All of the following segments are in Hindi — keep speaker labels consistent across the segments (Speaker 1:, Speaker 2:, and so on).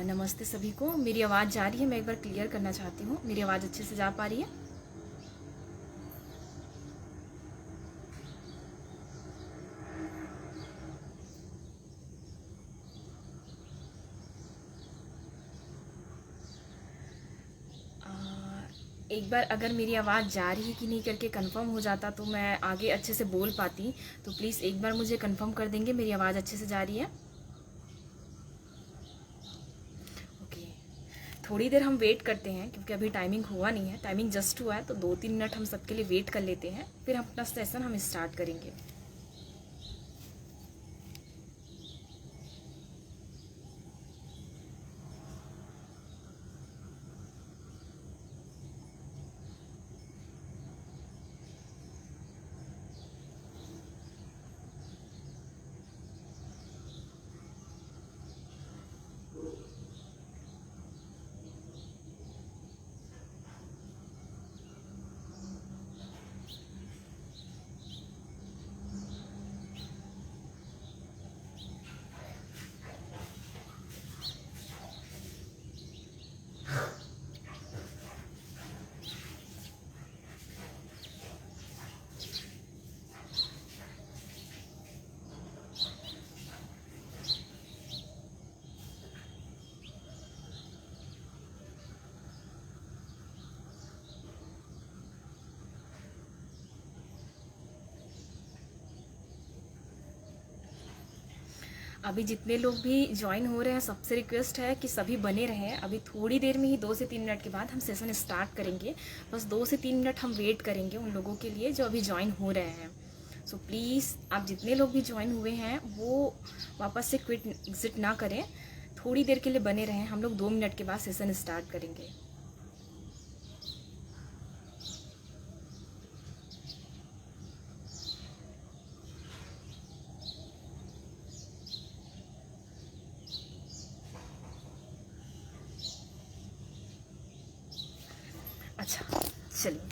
Speaker 1: नमस्ते सभी को। मेरी आवाज़ जा रही है? मैं एक बार क्लियर करना चाहती हूँ, मेरी आवाज़ अच्छे से जा पा रही है? एक बार अगर मेरी आवाज़ जा रही है कि नहीं करके कंफर्म हो जाता तो मैं आगे अच्छे से बोल पाती। तो प्लीज़ एक बार मुझे कंफर्म कर देंगे मेरी आवाज़ अच्छे से जा रही है? ओके, थोड़ी देर हम वेट करते हैं क्योंकि अभी टाइमिंग हुआ नहीं है, टाइमिंग जस्ट हुआ है, तो 2-3 मिनट हम सबके लिए वेट कर लेते हैं, फिर हम अपना सेशन हम स्टार्ट करेंगे। अभी जितने लोग भी ज्वाइन हो रहे हैं सबसे रिक्वेस्ट है कि सभी बने रहें। अभी थोड़ी देर में ही 2 से 3 मिनट के बाद हम सेशन स्टार्ट करेंगे। बस 2 से 3 मिनट हम वेट करेंगे उन लोगों के लिए जो अभी ज्वाइन हो रहे हैं। सो प्लीज़ आप जितने लोग भी ज्वाइन हुए हैं वो वापस से क्विट एग्जिट ना करें, थोड़ी देर के लिए बने रहें। हम लोग 2 मिनट के बाद सेशन स्टार्ट करेंगे। अच्छा, चलिए।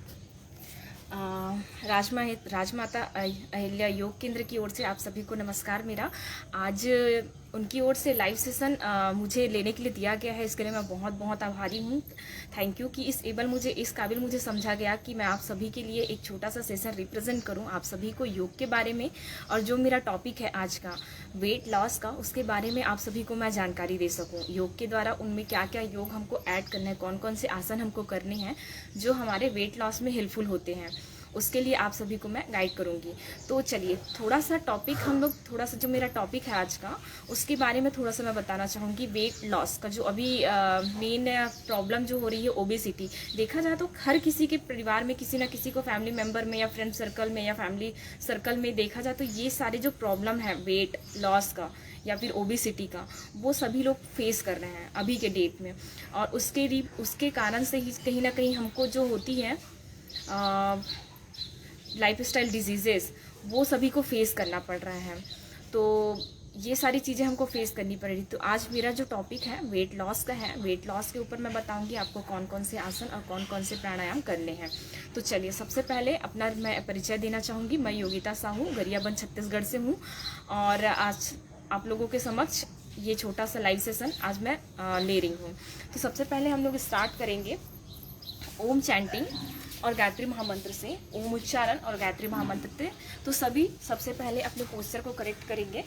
Speaker 1: राजमाता अहिल्या योग केंद्र की ओर से आप सभी को नमस्कार मेरा। आज उनकी ओर से लाइव सेशन मुझे लेने के लिए दिया गया है, इसके लिए मैं बहुत बहुत आभारी हूँ। थैंक यू कि इस काबिल मुझे समझा गया कि मैं आप सभी के लिए एक छोटा सा सेशन रिप्रेजेंट करूँ, आप सभी को योग के बारे में, और जो मेरा टॉपिक है आज का वेट लॉस का, उसके बारे में आप सभी को मैं जानकारी दे सकूँ। योग के द्वारा उनमें क्या क्या योग हमको ऐड करना है, कौन कौन से आसन हमको करने हैं जो हमारे वेट लॉस में हेल्पफुल होते हैं, उसके लिए आप सभी को मैं गाइड करूँगी। तो चलिए थोड़ा सा जो मेरा टॉपिक है आज का, उसके बारे में थोड़ा सा मैं बताना चाहूँगी। वेट लॉस का जो अभी मेन प्रॉब्लम जो हो रही है ओबेसिटी, देखा जाए तो हर किसी के परिवार में किसी ना किसी को, फैमिली मेम्बर में या फ्रेंड सर्कल में या फैमिली सर्कल में देखा जाए तो ये सारे जो प्रॉब्लम है वेट लॉस का या फिर ओबेसिटी का, वो सभी लोग फेस कर रहे हैं अभी के डेट में। और उसके कारण से ही कहीं ना कहीं हमको जो होती है लाइफस्टाइल डिजीजेस, वो सभी को फेस करना पड़ रहा है। तो ये सारी चीज़ें हमको फेस करनी पड़ रही। तो आज मेरा जो टॉपिक है वेट लॉस का है। वेट लॉस के ऊपर मैं बताऊंगी आपको कौन कौन से आसन और कौन कौन से प्राणायाम करने हैं। तो चलिए सबसे पहले अपना मैं परिचय देना चाहूँगी। मैं योगिता साहू गरियाबंद छत्तीसगढ़ से हूँ, और आज आप लोगों के समक्ष ये छोटा सा लाइव सेशन आज मैं ले रही हूँ। तो सबसे पहले हम लोग स्टार्ट करेंगे ओम चैंटिंग और गायत्री महामंत्र से, ओम उच्चारण और गायत्री महामंत्र से। तो सभी सबसे पहले अपने पोस्चर को करेक्ट करेंगे।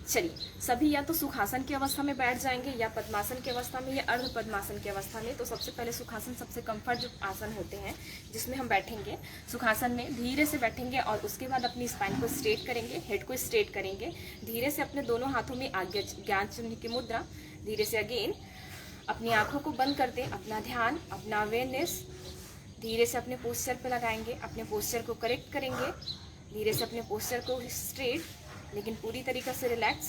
Speaker 1: चलिए सभी या तो सुखासन की अवस्था में बैठ जाएंगे या पद्मासन की अवस्था में या अर्ध पद्मासन की अवस्था में। तो सबसे पहले सुखासन सबसे कंफर्ट जो आसन होते हैं जिसमें हम बैठेंगे, सुखासन में धीरे से बैठेंगे और उसके बाद अपनी स्पाइन को स्ट्रेट करेंगे, हेड को स्ट्रेट करेंगे। धीरे से अपने दोनों हाथों में आज्ञा ज्ञान चिन्ह की मुद्रा, धीरे से अगेन अपनी आंखों को बंद कर दें, अपना ध्यान, अपना अवेयरनेस धीरे से अपने पोस्चर पे लगाएंगे। अपने पोस्चर को करेक्ट करेंगे, धीरे से अपने पोस्चर को स्ट्रेट लेकिन पूरी तरीके से रिलैक्स।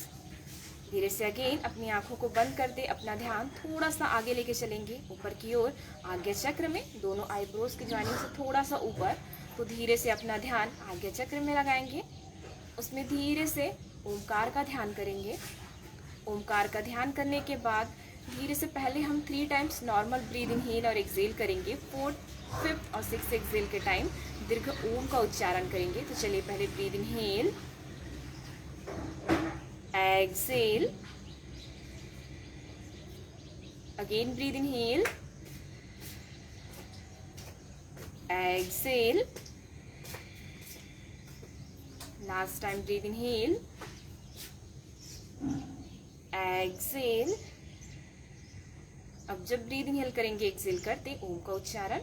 Speaker 1: धीरे से अगेन अपनी आंखों को बंद कर दे, अपना ध्यान थोड़ा सा आगे लेके चलेंगे ऊपर की ओर, आज्ञा चक्र में, दोनों आईब्रोज की ज्वाइनिंग से थोड़ा सा ऊपर। तो धीरे से अपना ध्यान आज्ञा चक्र में लगाएंगे, उसमें धीरे से ओमकार का ध्यान करेंगे। ओमकार का ध्यान करने के बाद धीरे से पहले हम 3 टाइम्स नॉर्मल ब्रीद इनहेल और एक्सेल करेंगे। 4th, 5th और 6th एक्सेल के टाइम दीर्घ ओम का उच्चारण करेंगे। तो चलिए पहले breathe inhale exhale, again breathe inhale, exhale, last time breathe inhale, exhale. अब जब ब्रीद इनहेल करेंगे एक्सेल करते ओम का उच्चारण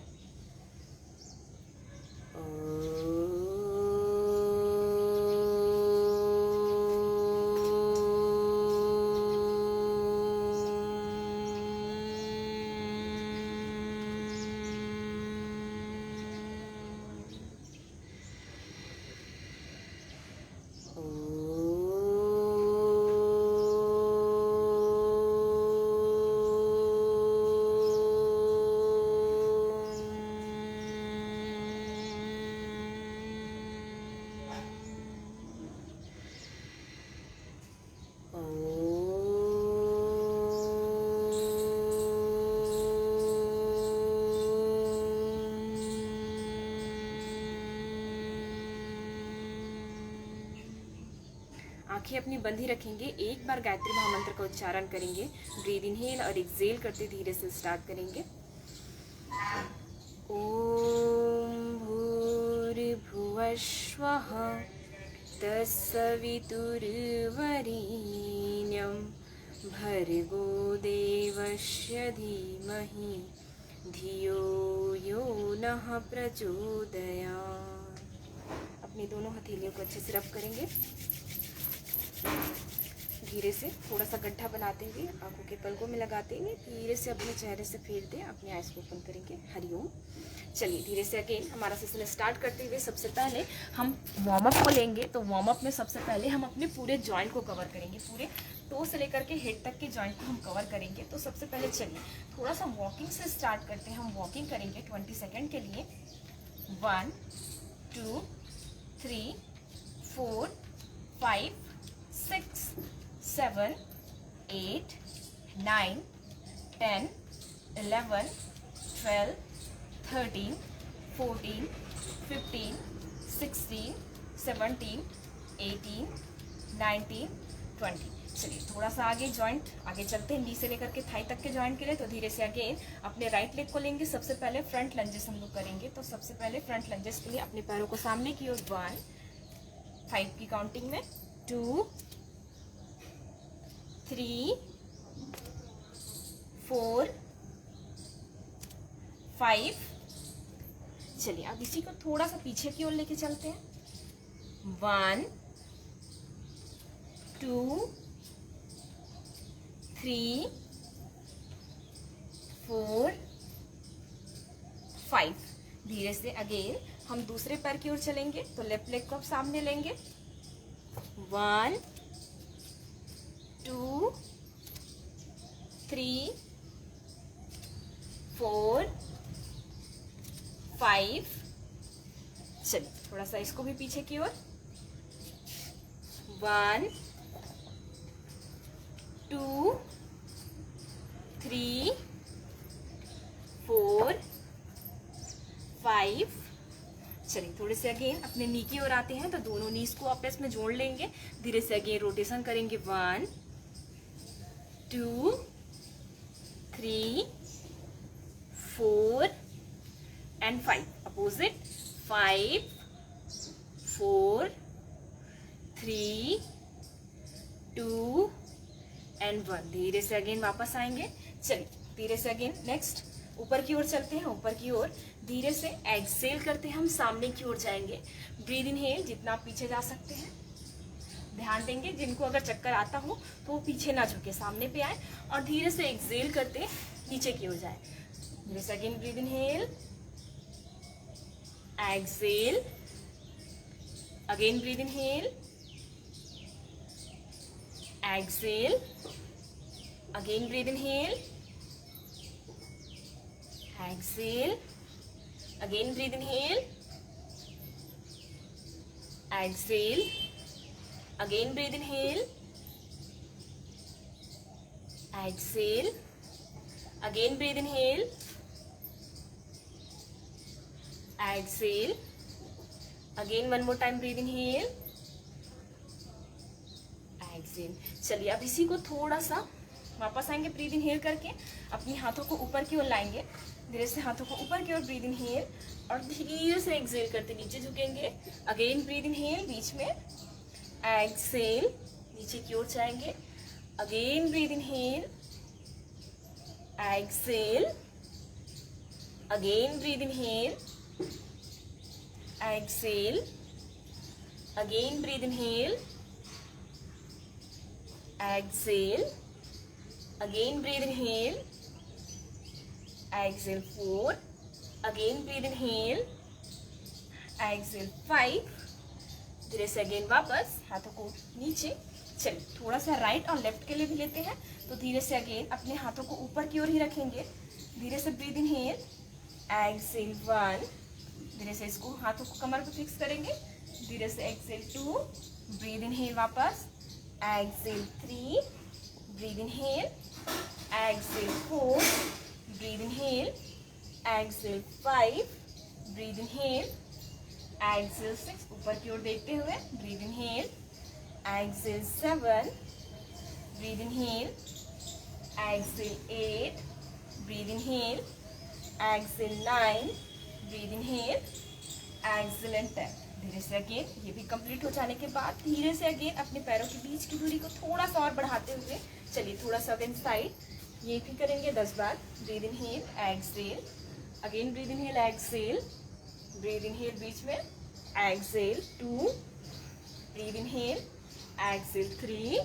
Speaker 1: आंखें अपनी बंद ही रखेंगे। एक बार गायत्री महामंत्र का उच्चारण करेंगे। ब्रीद इनहेल और एक्सेल करते धीरे से स्टार्ट करेंगे। ओम भूर्भुवः स्वः तत्सवितुर्वरेण्यं भर्गो देवस्य धीमहि धियो यो नः प्रचोदयात्। अपनी दोनों हथेलियों को अच्छे से रब करेंगे। धीरे से थोड़ा सा गड्ढा बनाते हुए आंखों के पलकों में लगाते हुए धीरे से अपने चेहरे से फेर दें। अपने आइज को ओपन करेंगे। हरिओम। चलिए धीरे से अगेन हमारा सेशन स्टार्ट करते हुए सबसे पहले हम वार्म अप को लेंगे। तो वार्म अप में सबसे पहले हम अपने पूरे जॉइंट को कवर करेंगे। पूरे टो से लेकर के हेड तक के जॉइंट को हम कवर करेंगे। तो सबसे पहले चलिए थोड़ा सा वॉकिंग से स्टार्ट करते हैं। हम वॉकिंग करेंगे 20 सेकेंड के लिए। 1 2 3 4 5 6 7 8 9 10 11 12 13 14 15 16 17 18 19 20। चलिए थोड़ा सा आगे जॉइंट आगे चलते हैं। नी से लेकर के थाई तक के जॉइंट के लिए। तो धीरे से अगेन अपने राइट लेग को लेंगे। सबसे पहले फ्रंट लंजेस हम लोग करेंगे। तो सबसे पहले फ्रंट लंजेस के लिए अपने पैरों को सामने की ओर 1 5 की काउंटिंग में 2 3 4 5। चलिए अब इसी को थोड़ा सा पीछे की ओर लेके चलते हैं। 1 2 3 4 5। धीरे से अगेन हम दूसरे पैर की ओर चलेंगे। तो लेफ्ट लेग को अब सामने लेंगे। 1 2 3 4 5। चलिए थोड़ा सा इसको भी पीछे की ओर। 1 2 3 4 5। चलिए थोड़े से अगेन अपने नी की ओर आते हैं। तो दोनों नीज को आपस में जोड़ लेंगे। धीरे से अगेन रोटेशन करेंगे। 1 2 3 4 एंड 5। Opposite 5 4 3 2 and 1। धीरे से अगेन वापस आएंगे। चलिए धीरे से अगेन नेक्स्ट ऊपर की ओर चलते हैं। ऊपर की ओर धीरे से एक्सेल करते हैं। हम सामने की ओर जाएंगे। ब्रीद इनहेल जितना आप पीछे जा सकते हैं। ध्यान देंगे जिनको अगर चक्कर आता हो तो वो पीछे ना झुके, सामने पे आए और धीरे से एक्सेल करते नीचे की ओर जाए। धीरे से again breathe inhale, exhale, again breathe inhale, exhale, again breathe inhale, exhale, again breathe inhale, exhale, again breathe inhale, exhale, again breathe inhale, exhale, again one more time breathe inhale, exhale. चलिए अब इसी को थोड़ा सा वापस आएंगे, ब्रीद इनहेल करके अपनी हाथों को ऊपर की ओर लाएंगे, धीरे से हाथों को ऊपर की ओर ब्रीद इनहेल और धीरे से एक्सेल करते नीचे झुकेंगे। अगेन ब्रीद इनहेल, बीच में एक्सेल, नीचे की ओर जाएंगे। Again breathe inhale, exhale, again breathe inhale, exhale, again breathe inhale, exhale, again breathe inhale, exhale 4, again breathe inhale, exhale 5, धीरे से अगेन वापस हाथों को नीचे। चलिए थोड़ा सा राइट और लेफ्ट के लिए भी लेते हैं, तो धीरे से अगेन अपने हाथों को ऊपर की ओर ही रखेंगे, धीरे से ब्रीद इनहेल, एक्सेल 1, धीरे से इसको हाथों को कमर पे फिक्स करेंगे, धीरे से एक्सेल 2, ब्रीद इनहेल वापस, exhale 3, breathe inhale, exhale 4, breathe inhale, exhale 5, breathe inhale, exhale 6, ऊपर की ओर देखते हुए breathe inhale, exhale 7, breathe inhale, exhale 8, breathe inhale, exhale 9, breathe inhale, exhale and 10। धीरे से अगेन ये भी कंप्लीट हो जाने के बाद धीरे से अगेन अपने पैरों के बीच की दूरी को थोड़ा सा और बढ़ाते हुए चलिए थोड़ा सा अगेन साइड, ये भी करेंगे 10 बार। Breathe inhale, exhale, again breathe inhale, exhale, breathe inhale बीच में, exhale 2, breathe inhale, exhale 3,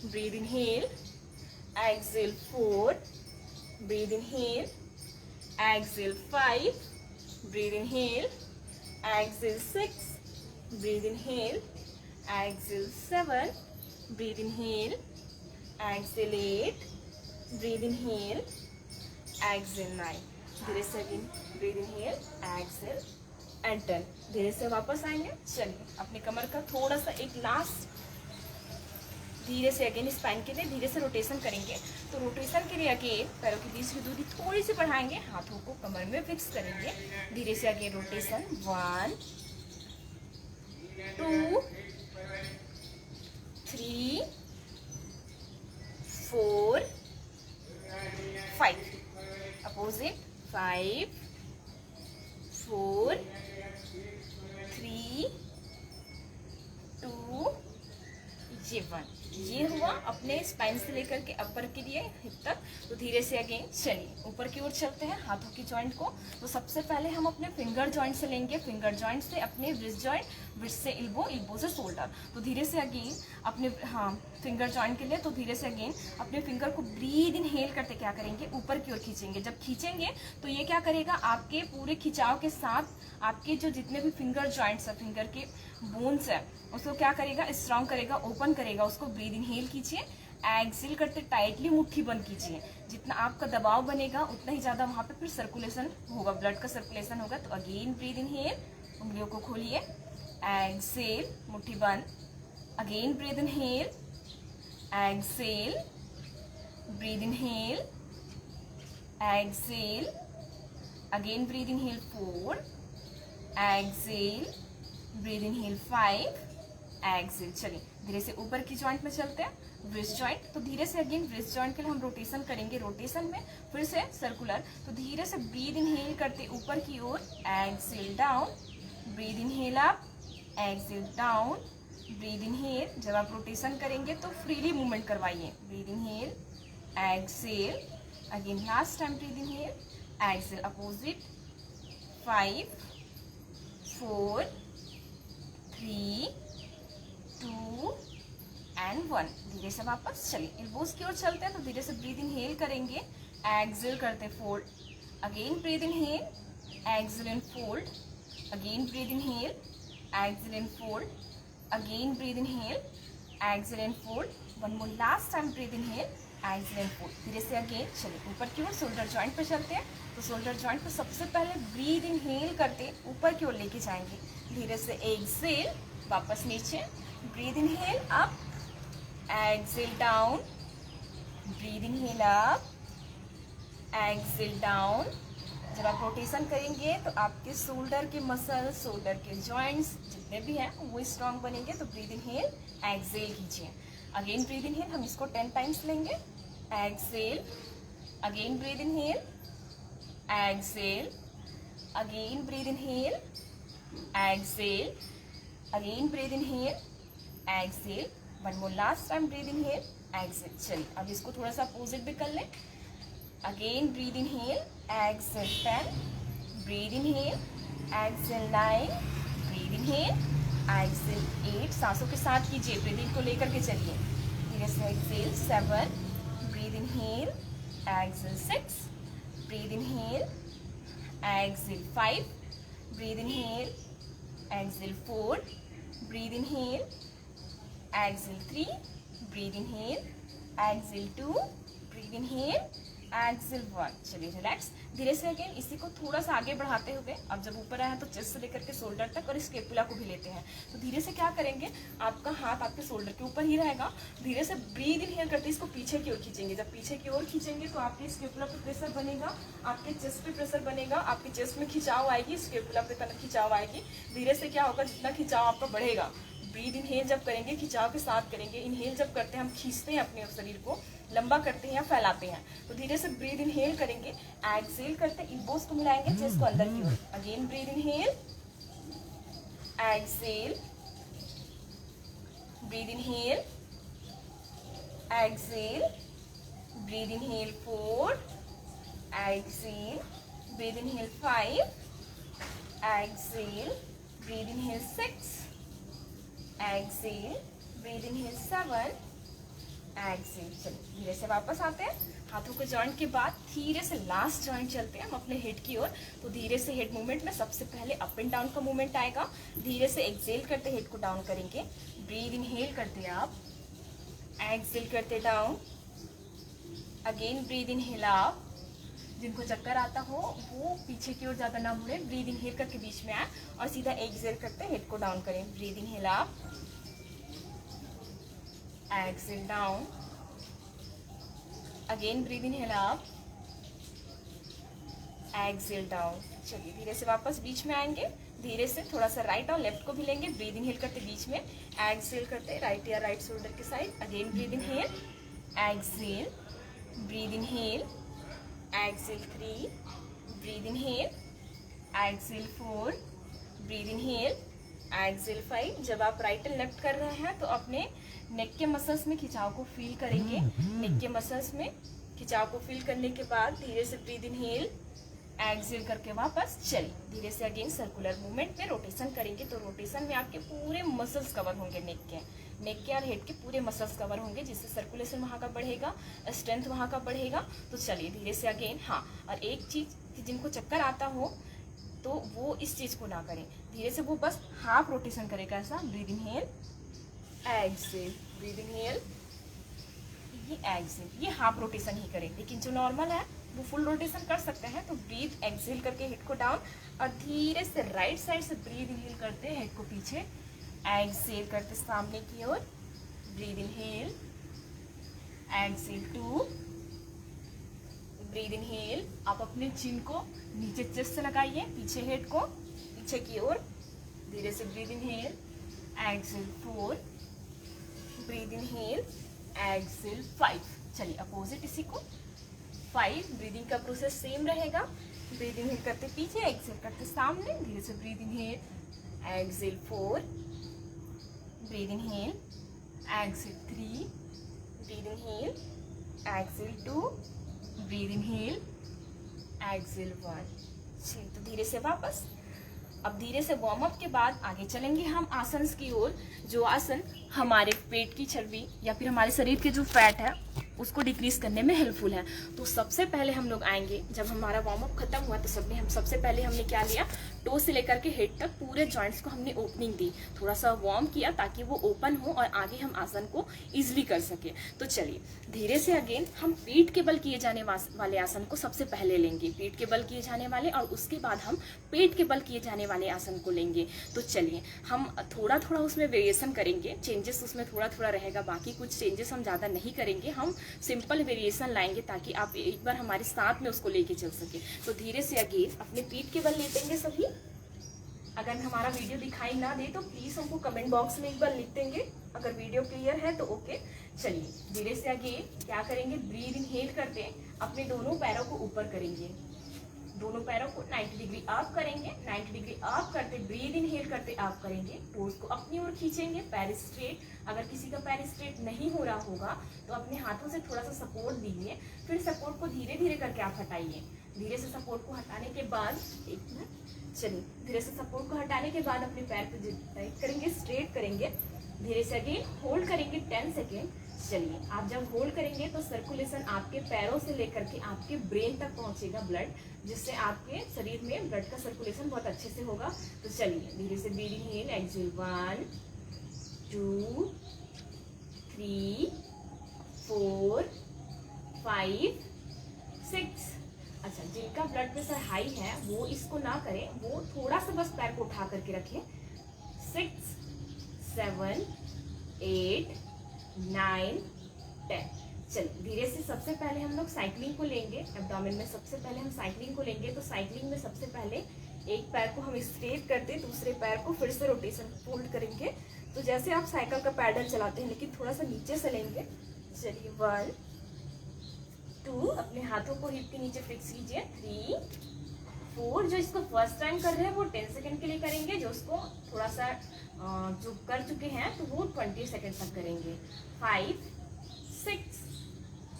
Speaker 1: breathe inhale, exhale 4, breathe inhale, exhale 5, breathe inhale, exhale 6, breathe inhale, exhale 7, breathe inhale, exhale 8, breathe inhale, exhale 9, धीरे से again breathe inhale, exhale and 10। धीरे से वापस आएंगे। चलिए अपने कमर का थोड़ा सा एक लास्ट धीरे से अगेन स्पाइन के लिए धीरे से रोटेशन करेंगे, तो रोटेशन के लिए अगेन पैरों के बीच की दूरी थोड़ी सी बढ़ाएंगे, हाथों को कमर में फिक्स करेंगे, धीरे से अगेन रोटेशन 1 2 3 4 5, opposite 5 4 3 2 1। ये हुआ अपने स्पाइन से लेकर के अपर के लिए हिप तक। तो धीरे से अगेन चलिए ऊपर की ओर चलते हैं हाथों की जॉइंट को। तो सबसे पहले हम अपने फिंगर जॉइंट से लेंगे, फिंगर जॉइंट से अपने रिस्ट जॉइंट, रिस्ट से एल्बो, एल्बो से शोल्डर। तो धीरे से अगेन अपने फिंगर जॉइंट के लिए तो धीरे से अगेन अपने फिंगर को ब्रीद इनहेल करते क्या करेंगे, ऊपर की ओर खींचेंगे। जब खींचेंगे तो ये क्या करेगा, आपके पूरे खिंचाव के साथ आपके जो जितने भी फिंगर जॉइंट्स है, फिंगर के बोन्स है, उसको क्या करेगा, स्ट्रॉन्ग करेगा, ओपन करेगा। उसको ब्रीद इनहेल कीजिए, एक्सेल करते टाइटली मुट्ठी बंद कीजिए। जितना आपका दबाव बनेगा उतना ही ज्यादा वहां पे फिर सर्कुलेशन होगा, ब्लड का सर्कुलेशन होगा। तो अगेन ब्रीद इनहेल, उंगलियों को खोलिए, एक्सेल, मुट्ठी बंद, again breathe inhale, exhale, breathe inhale, exhale, again breathe inhale 4, exhale, breathe inhale 5, exhale. चलिए धीरे से ऊपर की जॉइंट में चलते हैं, ब्रिस्ट जॉइंट। तो धीरे से अगेन ब्रिस्ट जॉइंट के लिए हम रोटेशन करेंगे, रोटेशन में फिर से सर्कुलर। तो धीरे से ब्रीद इनहेल करते ऊपर की ओर, exhale down, breathe inhale up, exhale down, breathe inhale. जब आप रोटेशन करेंगे तो फ्रीली मूवमेंट करवाइए, breathe inhale, exhale, again last time breathe inhale, exhale, opposite, 5 4 3 2 and 1। धीरे से वापस चलिए एल्बोज की ओर चलते हैं। तो धीरे से ब्रीद इनहेल करेंगे, एक्सेल करते fold, again breathe inhale, exhale and fold, again breathe inhale, exhale and fold, again breathe inhale, exhale and fold, one more last time breathe inhale, exhale and fold. धीरे से अगेन चलिए ऊपर की ओर शोल्डर जॉइंट पे चलते हैं। तो शोल्डर जॉइंट पे सबसे पहले ब्रीद इनहेल करते ऊपर की ओर लेके जाएंगे, धीरे से एक्सेल, वापस नीचे, breathe inhale up, exhale down, breathe inhale up, exhale down. जब आप रोटेशन करेंगे तो आपके शोल्डर के मसल, शोल्डर के जॉइंट्स जितने भी हैं वो स्ट्रांग बनेंगे। तो ब्रीद इनहेल, एक्सेल कीजिए, अगेन ब्रीद इनहेल, हम इसको 10 टाइम्स लेंगे। Exhale, again breathe inhale, exhale, again breathe inhale, exhale, again breathe inhale, exhale, one more last time breathe inhale, exhale. चलिए अब इसको थोड़ा सा अपोजिट भी कर लें। Again breathe inhale, exhale 10, breathe inhale, exhale 9, breathe inhale, exhale 8, सांसों के साथ कीजिए, ब्रीदिंग को लेकर के चलिए। धीरे से exhale 7, breathe inhale, exhale 6, breathe inhale, exhale 5, breathe inhale, exhale 4, breathe inhale, exhale 3, breathe inhale, exhale 2, breathe inhale, exhale 1। चलिए रिलैक्स। धीरे से अगेन इसी को थोड़ा सा आगे बढ़ाते हुए, अब जब ऊपर आया तो चेस्ट से लेकर के शोल्डर तक और स्केपुला को भी लेते हैं। तो धीरे से क्या करेंगे, आपका हाथ आपके शोल्डर के ऊपर ही रहेगा। धीरे से ब्रीद इनहेल करते इसको पीछे की ओर खींचेंगे। जब पीछे की ओर खींचेंगे तो आपके स्केपुला पे प्रेशर बनेगा, आपके चेस्ट पे प्रेशर बनेगा, आपके चेस्ट में खिंचाव आएगी, स्केपुला पे खिंचाव आएगी। धीरे से क्या होगा, जितना खिंचाव आपका बढ़ेगा, ब्रीद इनहेल जब करेंगे खिंचाव के साथ करेंगे। इनहेल जब करते हैं हम खींचते हैं अपने शरीर को, लंबा करते हैं या फैलाते हैं। तो धीरे से ब्रीद इनहेल करेंगे, एक्सहेल करते इल्बोस को मिलाएंगे चेस्ट को अंदर की ओर। Again breathe inhale, exhale, breathe inhale, exhale, breathe inhale 4, exhale, breathe inhale 5, exhale, breathe inhale 6, exhale, breathe inhale 7, exhale. चलिए धीरे से वापस आते हैं। हाथों के जॉइंट के बाद धीरे से लास्ट जॉइंट चलते हैं हम अपने हेड की ओर। तो धीरे से हेड मूवमेंट में सबसे पहले अप एंड डाउन का मूवमेंट आएगा। धीरे से एक्सहेल करते हेड को डाउन करेंगे, ब्रीद इनहेल करते आप, एक्सहेल करते डाउन, अगेन ब्रीद इनहेल आप। जिनको चक्कर आता हो वो पीछे की ओर ज़्यादा ना मुड़े, ब्रीद इनहेल करके बीच में आए और सीधा एक्सहेल करते हेड को डाउन करें। ब्रीद इनहेल आप, exhale down, again breathe inhale आप, एक्सहेल डाउन। चलिए धीरे से वापस बीच में आएंगे। धीरे से थोड़ा सा राइट और लेफ्ट को भी लेंगे। ब्रीद इनहेल करते बीच में, एक्सहेल करते राइट या राइट शोल्डर के side. Again breathe inhale, exhale, breathe inhale, exhale 3, breathe inhale, exhale 4, breathe inhale, exhale 5। जब आप राइट एंड लेफ्ट कर रहे हैं तो अपने नेक के मसल्स में खिंचाव को फील करेंगे। नेक के मसल्स में खिंचाव को फील करने के बाद धीरे से ब्रीद इनहेल, एक्सहेल करके वापस चलिए। धीरे से अगेन सर्कुलर मूवमेंट में रोटेशन करेंगे। तो रोटेशन में आपके पूरे मसल्स कवर होंगे, नेक के और हेड के पूरे मसल्स कवर होंगे, जिससे सर्कुलेशन वहाँ का बढ़ेगा, स्ट्रेंथ वहाँ का बढ़ेगा। तो चलिए धीरे से अगेन। हाँ, और एक चीज़ जिनको चक्कर आता हो तो वो इस चीज़ को ना करें। धीरे से वो बस हाफ रोटेशन करेगा ऐसा। Breathe inhale, exhale, breathe inhale, ये एक्सहेल, ये हाफ रोटेशन ही करें। लेकिन जो नॉर्मल है वो फुल रोटेशन कर सकते हैं। तो ब्रीद एक्सहेल करके हेड को डाउन और धीरे से राइट साइड से ब्रीद इनहेल करते हेड को पीछे, एक्सहेल करते सामने की ओर। Breathe inhale, exhale 2, breathe inhale. आप अपने चिन को नीचे चेस्ट से लगाइए, पीछे हेड को पीछे की ओर। धीरे से breathe inhale, exhale 4, breathe inhale, exhale 5। चलिए अपोजिट इसी को 5। ब्रीदिंग का प्रोसेस सेम रहेगा। ब्रीद इनहेल करते पीछे, एक्सहेल करते सामने। धीरे से breathe inhale, exhale 4, breathe inhale, exhale 3, breathe inhale, exhale 2, breathe inhale, exhale 1। चलिए तो धीरे से वापस। अब धीरे से वार्म अप के बाद आगे चलेंगे हम आसन की ओर, जो आसन हमारे पेट की चर्बी या फिर हमारे शरीर के जो फैट है उसको डिक्रीज करने में हेल्पफुल है। तो सबसे पहले हम लोग आएंगे, जब हमारा वार्म अप खत्म हुआ तो सबसे पहले हमने क्या लिया, टो से लेकर के हेड तक पूरे जॉइंट्स को हमने ओपनिंग दी, थोड़ा सा वार्म किया ताकि वो ओपन हो और आगे हम आसन को इजीली कर सके। तो चलिए धीरे से अगेन हम पीठ के बल किए जाने वाले आसन को सबसे पहले लेंगे, पीठ के बल किए जाने वाले, और उसके बाद हम पेट के बल किए जाने वाले आसन को लेंगे। तो चलिए हम थोड़ा थोड़ा उसमें वेरिएशन करेंगे, चेंजेस उसमें थोड़ा थोड़ा रहेगा, बाकी कुछ चेंजेस हम ज़्यादा नहीं करेंगे, हम सिंपल वेरिएशन लाएंगे ताकि आप एक बार हमारे साथ में उसको लेके चल सके। तो धीरे से अगेन अपने पीठ के बल लेटेंगे सभी। अगर हमारा वीडियो दिखाई ना दे तो प्लीज़ हमको कमेंट बॉक्स में एक बार लिख देंगे अगर वीडियो क्लियर है तो ओके। चलिए धीरे से आगे क्या करेंगे, ब्रीद इनहेल करते अपने दोनों पैरों को ऊपर करेंगे, दोनों पैरों को 90 डिग्री अप करेंगे, 90 डिग्री अप करते ब्रीद इनहेल करते अप करेंगे, टोज को अपनी ओर खींचेंगे, पैर स्ट्रेट। अगर किसी का पैर स्ट्रेट नहीं हो रहा होगा तो अपने हाथों से थोड़ा सा सपोर्ट दीजिए, फिर सपोर्ट को धीरे धीरे करके आप हटाइए। धीरे से सपोर्ट को हटाने के बाद, एक मिनट, चलिए धीरे से सपोर्ट को हटाने के बाद अपने पैर को टाइट करेंगे, स्ट्रेट करेंगे, धीरे से अगेन होल्ड करेंगे 10 सेकेंड। चलिए आप जब होल्ड करेंगे तो सर्कुलेशन आपके पैरों से लेकर के आपके ब्रेन तक पहुंचेगा ब्लड, जिससे आपके शरीर में ब्लड का सर्कुलेशन बहुत अच्छे से होगा। तो चलिए धीरे से ब्रीथ इनहेल, एक्सहेल, 1 2 3 4 5 6। अच्छा, जिनका ब्लड प्रेशर हाई है वो इसको ना करें, वो थोड़ा सा बस पैर को उठा करके रखें। 6 7 8 9 10। चलिए धीरे से सबसे पहले हम लोग साइकिलिंग को लेंगे, एब्डोमेन में सबसे पहले हम साइकिलिंग को लेंगे। तो साइकिलिंग में सबसे पहले एक पैर को हम स्ट्रेट करते, दूसरे पैर को फिर से रोटेशन फोल्ड करेंगे। तो जैसे आप साइकिल का पैडल चलाते हैं लेकिन थोड़ा सा नीचे से लेंगे। चलिए 1 2, अपने हाथों को हिप के नीचे फिक्स कीजिए। 3 4, जो इसको फर्स्ट टाइम कर रहे हैं वो 10 सेकंड के लिए करेंगे, जो उसको थोड़ा सा जो कर चुके हैं तो वो 20 सेकंड तक करेंगे। 5 6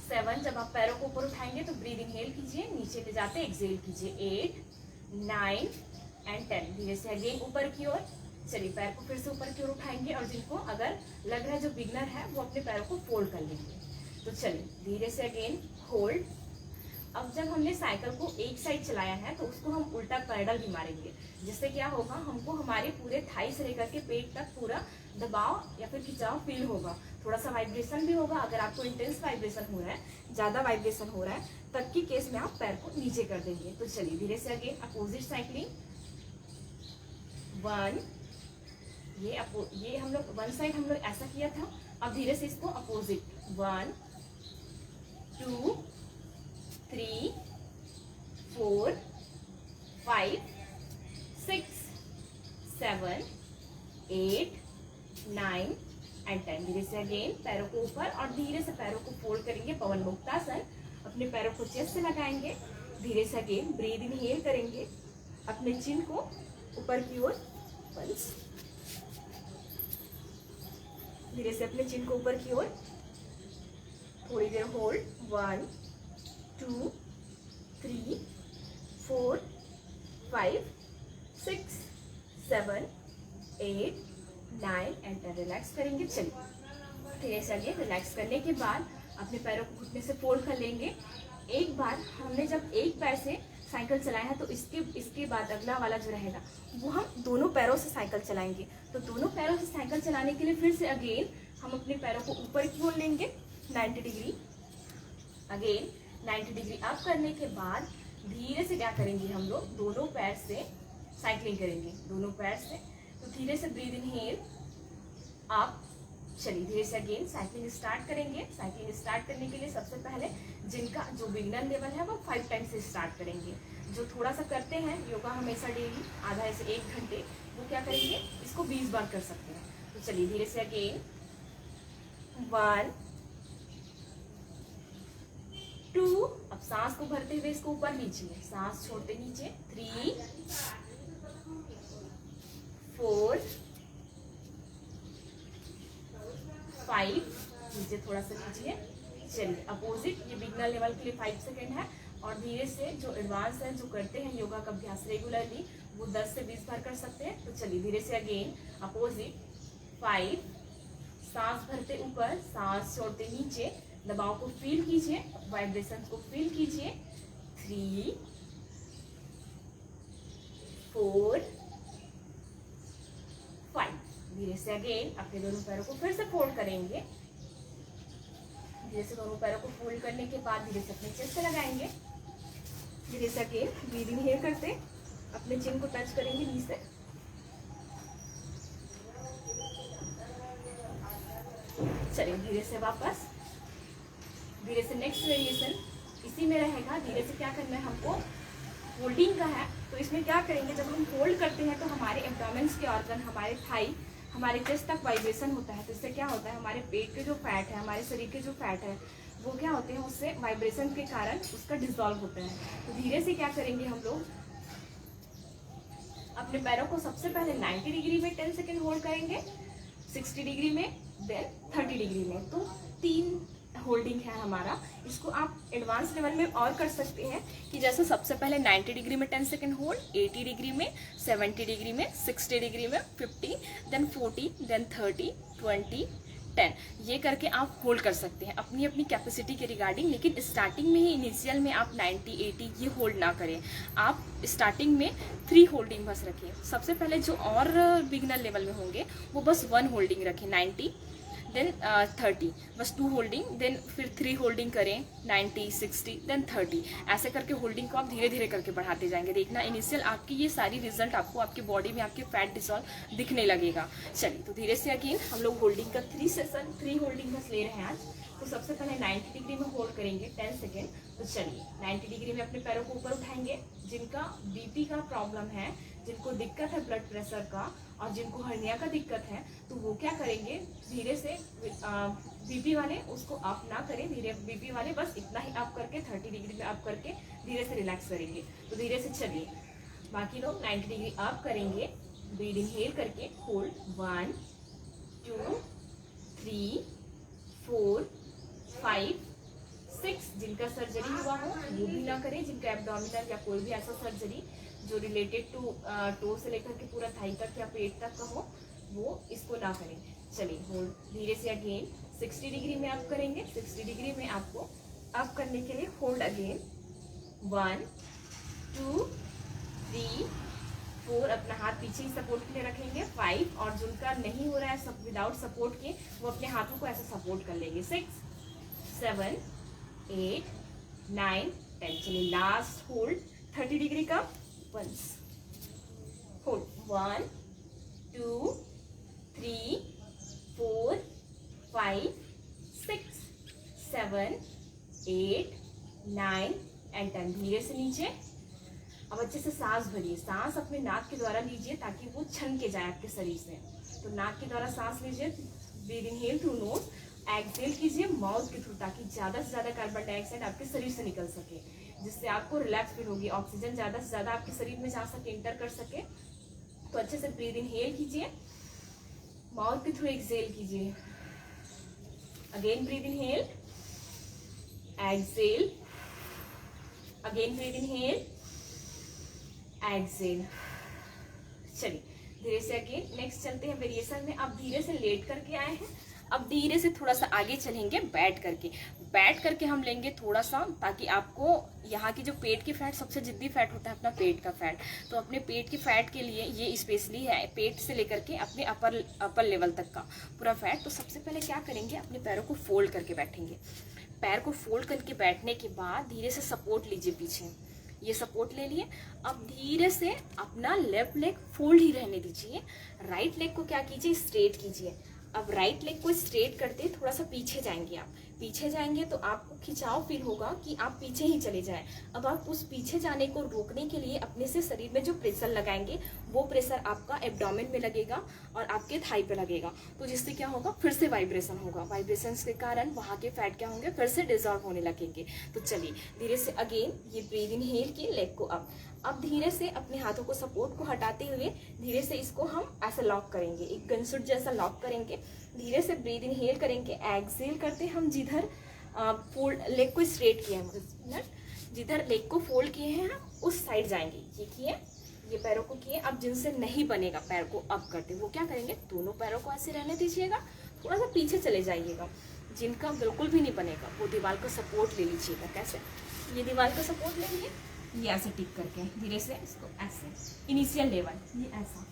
Speaker 1: 7, जब आप पैरों को ऊपर उठाएंगे तो ब्रीथ इनहेल कीजिए, नीचे ले जाते एक्सहेल कीजिए। 8 9 एंड 10, धीरे से अगेन ऊपर की ओर। चलिए पैर को फिर से ऊपर की ओर उठाएंगे, और जिनको अगर लग रहा है जो बिगनर है वो अपने पैरों को फोल्ड कर लेंगे। तो चलिए धीरे से अगेन होल्ड। अब जब हमने साइकिल को एक साइड चलाया है तो उसको हम उल्टा पैडल भी मारेंगे, जिससे क्या होगा, हमको हमारे पूरे थाई से लेकर के पेट तक पूरा दबाव या फिर खिंचाव फील होगा, थोड़ा सा वाइब्रेशन भी होगा। अगर आपको इंटेंस वाइब्रेशन हो रहा है, ज्यादा वाइब्रेशन हो रहा है, तब की केस में आप पैर को नीचे कर देंगे। तो चलिए धीरे से अगेन अपोजिट साइकिलिंग। 1, ये हम लोग वन साइड हम लोग ऐसा किया था, अब धीरे से इसको अपोजिट। 1 2 3 4 5 6 7 8 9 एंड 10। धीरे से अगेन पैरों को ऊपर और धीरे से पैरों को फोल्ड करेंगे, पवन मुक्तासन। अपने पैरों को चेस्ट से लगाएंगे, धीरे से अगेन ब्रीथ इनहेल करेंगे, अपने चिन को ऊपर की ओर पल्स, धीरे से अपने चिन को ऊपर की ओर, थोड़ी देर होल्ड। 1 2 3 4 5 6 7 8 9 एंड 10। रिलैक्स करेंगे। चलिए धीरे से आगे रिलैक्स करने के बाद अपने पैरों को घुटने से फोल्ड कर लेंगे। एक बार हमने जब एक पैर से साइकिल चलाया है तो इसके बाद अगला वाला जो रहेगा वो हम दोनों पैरों से साइकिल चलाएंगे। तो दोनों पैरों से साइकिल चलाने के लिए फिर से अगेन हम अपने पैरों को ऊपर की ओर लेंगे 90 डिग्री। अगेन 90 डिग्री अप करने के बाद धीरे से क्या करेंगे, हम लोग दोनों पैर से साइकिलिंग करेंगे, दोनों पैर से। तो धीरे से ब्रीथ इनहेल अप। चलिए धीरे से अगेन साइकिलिंग स्टार्ट करेंगे। साइकिलिंग स्टार्ट करने के लिए सबसे पहले जिनका जो बिगिनर लेवल है वो 5 टाइम से स्टार्ट करेंगे। जो थोड़ा सा करते हैं योगा हमेशा डेली आधा से 1 घंटे, वो क्या करेंगे, इसको 20 बार कर सकते हैं। तो चलिए धीरे से अगेन 1 2, अब सांस को भरते हुए इसको ऊपर लीजिए, सांस छोड़ते नीचे। 3 4 5, नीचे थोड़ा सा लीजिए। चलिए अपोजिट, ये बिगनर लेवल के लिए 5 सेकेंड है, और धीरे से जो एडवांस है, जो करते हैं योगा का अभ्यास रेगुलरली, वो 10 से 20 बार कर सकते हैं। तो चलिए धीरे से अगेन अपोजिट। 5, सांस भरते ऊपर, सांस छोड़ते नीचे, दबाव को फील कीजिए, वाइब्रेशन को फील कीजिए। 3 4 5, धीरे से अगेन अपने दोनों पैरों को फिर से फोल्ड करेंगे। धीरे से दोनों पैरों को फोल्ड करने के बाद धीरे से अपने चेस्ट से लगाएंगे। धीरे से अगेन ब्रीथ इनहेल करते अपने चिन को टच करेंगे नी से। चलिए धीरे से वापस, धीरे से नेक्स्ट वेरिएशन इसी में रहेगा। धीरे से क्या करना है, हमको होल्डिंग का है। तो इसमें क्या करेंगे, जब हम होल्ड करते हैं तो हमारे एब्डोमेन्स के ऑर्गन, हमारे थाई हमारे चेस्ट तक वाइब्रेशन होता है। तो इससे क्या होता है, हमारे पेट के जो फैट है, हमारे शरीर के जो फैट है, वो क्या होते हैं, उससे वाइब्रेशन के कारण उसका डिसॉल्व होता है। तो धीरे से क्या करेंगे हम लोग, अपने पैरों को सबसे पहले 90 डिग्री में 10 सेकेंड होल्ड करेंगे, 60 डिग्री में, देन 30 डिग्री में। तो 3 होल्डिंग है हमारा। इसको आप एडवांस लेवल में और कर सकते हैं कि जैसे सबसे पहले 90 डिग्री में 10 सेकेंड होल्ड, 80 डिग्री में, 70 डिग्री में, 60 डिग्री में, 50, देन 40, देन 30, 20, 10, ये करके आप होल्ड कर सकते हैं अपनी अपनी कैपेसिटी के रिगार्डिंग। लेकिन स्टार्टिंग में ही, इनिशियल में आप 90, 80 ये होल्ड ना करें। आप स्टार्टिंग में 3 होल्डिंग बस रखें। सबसे पहले जो और बिगनर लेवल में होंगे वो बस 1 होल्डिंग रखें, 90, देन 30, बस 2 होल्डिंग, देन फिर 3 होल्डिंग करें, 90, 60, देन 30। ऐसे करके होल्डिंग को आप धीरे धीरे करके बढ़ाते जाएंगे। देखना इनिशियल आपकी ये सारी रिजल्ट आपको आपकी बॉडी में आपके फैट डिसॉल्व दिखने लगेगा। चलिए, तो धीरे से अगेन हम लोग होल्डिंग का 3 होल्डिंग बस ले रहे हैं आज। तो सबसे पहले 90 डिग्री में होल्ड करेंगे 10 सेकेंड। तो चलिए, 90 डिग्री में अपने पैरों को ऊपर उठाएंगे। जिनका बीपी का प्रॉब्लम है, जिनको दिक्कत है ब्लड प्रेशर का, और जिनको हर्निया का दिक्कत है, तो वो क्या करेंगे, धीरे से बीपी वाले उसको अप ना करें, धीरे बीपी वाले बस इतना ही अप करके 30 डिग्री में अप करके धीरे से रिलैक्स करेंगे। तो धीरे से चलिए, बाकी लोग 90 डिग्री अप करेंगे, ब्रीथ इनहेल करके होल्ड, 1 2 3 4 5 6। जिनका सर्जरी हुआ हो वो भी ना करें, जिनका एब्डोमिनल या कोई भी ऐसा सर्जरी जो रिलेटेड टू टो से लेकर के पूरा थाई तक या पेट तक का हो, वो इसको ना करें। चलिए, होल्ड, धीरे से अगेन 60 डिग्री में अप करेंगे। 60 डिग्री में आपको अप करने के लिए होल्ड अगेन, 1 2 3 4। अपना हाथ पीछे ही सपोर्ट के लिए रखेंगे, 5। और जिनका नहीं हो रहा है सब विदाउट सपोर्ट के, वो अपने हाथों को ऐसे सपोर्ट कर लेंगे, 6 7 8 9 10। चलिए, लास्ट होल्ड 30 डिग्री का वंस, होल्ड, 1 2 3 4 5 6 7 8 9 एंड 10। धीरे से नीचे। अब अच्छे से सांस भरिए। सांस अपने नाक के द्वारा लीजिए ताकि वो छन के जाए आपके शरीर से। तो नाक के द्वारा सांस लीजिए, breathe inhale through nose, exhale कीजिए माउथ के थ्रू, ताकि ज़्यादा से ज़्यादा कार्बन डाइऑक्साइड आपके शरीर से निकल सके, जिससे आपको रिलैक्स फील होगी, ऑक्सीजन ज़्यादा से ज़्यादा आपके शरीर में जा सके, इंटर कर सके। तो अच्छे से ब्रीथ इनहेल कीजिए, माउथ के थ्रू एक्सहेल कीजिए, again breathe inhale, exhale, again breathe inhale, exhale. चलिए, धीरे से अगेन नेक्स्ट चलते हैं वेरिएशन में। अब धीरे से लेट करके आए हैं, अब धीरे से थोड़ा सा आगे चलेंगे बैठ करके। बैठ करके हम लेंगे थोड़ा सा, ताकि आपको यहाँ की जो पेट की फैट, सबसे जिद्दी फैट होता है अपना पेट का फैट, तो अपने पेट की फैट के लिए ये स्पेशली है, पेट से लेकर के अपने अपर लेवल तक का पूरा फैट। तो सबसे पहले क्या करेंगे, अपने पैरों को फोल्ड करके बैठेंगे। पैर को फोल्ड करके बैठने के बाद धीरे से सपोर्ट लीजिए पीछे, ये सपोर्ट ले लिए। अब धीरे से अपना लेफ्ट लेग फोल्ड ही रहने दीजिए, राइट लेग को क्या कीजिए, स्ट्रेट कीजिए। अब राइट लेग को स्ट्रेट करते थोड़ा सा पीछे जाएंगे। आप पीछे जाएंगे तो आपको खिंचाव फील होगा कि आप पीछे ही चले जाएं। अब आप उस पीछे जाने को रोकने के लिए अपने से शरीर में जो प्रेशर लगाएंगे, वो प्रेशर आपका एब्डोमेन में लगेगा और आपके थाई पे लगेगा। तो जिससे क्या होगा, फिर से वाइब्रेशन होगा। वाइब्रेशन के कारण वहाँ के फैट क्या होंगे, फिर से डिजॉल्व होने लगेंगे। तो चलिए, धीरे से अगेन ये ब्रीथ इनहेल की, लेग को अब धीरे से अपने हाथों को सपोर्ट को हटाते हुए धीरे से इसको हम ऐसे लॉक करेंगे, एक गनसुट जैसा लॉक करेंगे। धीरे से ब्रीथ इनहेल करेंगे, एक्सहेल करते हम जिधर फोल्ड लेग को स्ट्रेट किए हैं, जिधर लेग को फोल्ड किए हैं हम उस साइड जाएंगे। ये किए, ये पैरों को किए। अब जिनसे नहीं बनेगा पैर को अप करते, वो क्या करेंगे, दोनों पैरों को ऐसे रहने दीजिएगा, थोड़ा सा पीछे चले जाइएगा। जिनका बिल्कुल भी नहीं बनेगा वो दीवार का सपोर्ट ले लीजिएगा। कैसे, ये दीवार का सपोर्ट लेंगे, ये ऐसे टिक करके धीरे से इसको ऐसे, इनिशियल लेवल ये ऐसा।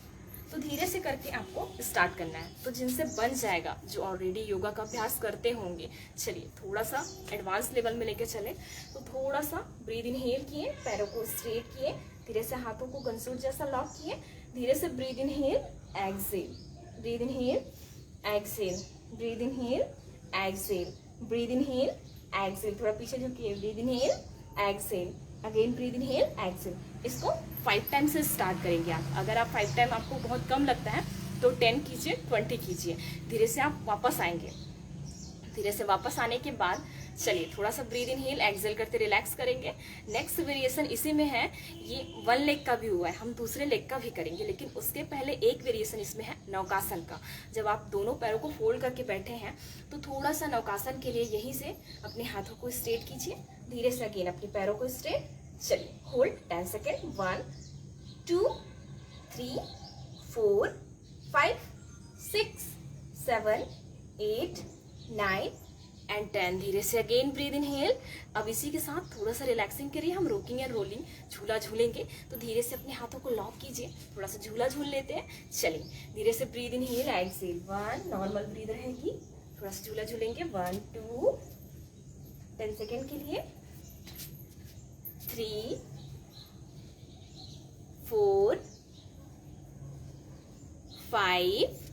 Speaker 1: तो धीरे से करके आपको स्टार्ट करना है। तो जिनसे बन जाएगा, जो ऑलरेडी योगा का अभ्यास करते होंगे, चलिए थोड़ा सा एडवांस लेवल में लेके चले। तो थोड़ा सा ब्रीथ इनहेल किए, पैरों को स्ट्रेट किए, धीरे से हाथों को गनसूट जैसा लॉक किए, धीरे से breathe inhale, exhale, breathe inhale, exhale, breathe inhale, exhale, breathe inhale, exhale. थोड़ा पीछे झुकिए, breathe inhale, exhale, again breathe inhale, exhale. इसको 5 टाइम से स्टार्ट करेंगे आप। अगर आप 5 टाइम आपको बहुत कम लगता है तो तो 10 कीजिए, 20 कीजिए। धीरे से आप वापस आएंगे। धीरे से वापस आने के बाद चलिए थोड़ा सा ब्रीद इन हील, एक्सेल करते रिलैक्स करेंगे। नेक्स्ट वेरिएशन इसी में है, ये वन लेग का भी हुआ है, हम दूसरे लेग का भी करेंगे, लेकिन उसके पहले एक वेरिएशन इसमें है नौकासन का। जब आप दोनों पैरों को फोल्ड करके बैठे हैं तो थोड़ा सा नौकासन के लिए यहीं से अपने हाथों को स्ट्रेट कीजिए। धीरे से अगेन अपने पैरों को स्ट्रेट, चलिए होल्ड 10 सेकेंड, 1 2 3 4 5 6 7 8 9 एंड 10। धीरे से अगेन ब्रीद इन हेल। अब इसी के साथ थोड़ा सा रिलैक्सिंग करिए, हम रोकिंग एंड रोलिंग झूला झूलेंगे। तो धीरे से अपने हाथों को लॉक कीजिए, थोड़ा सा झूला झूल लेते हैं। चलिए धीरे से breathe inhale, exhale 1 normal breath रहेगी, थोड़ा सा झूला झूलेंगे 1 2 10 सेकेंड के लिए, 3 4 5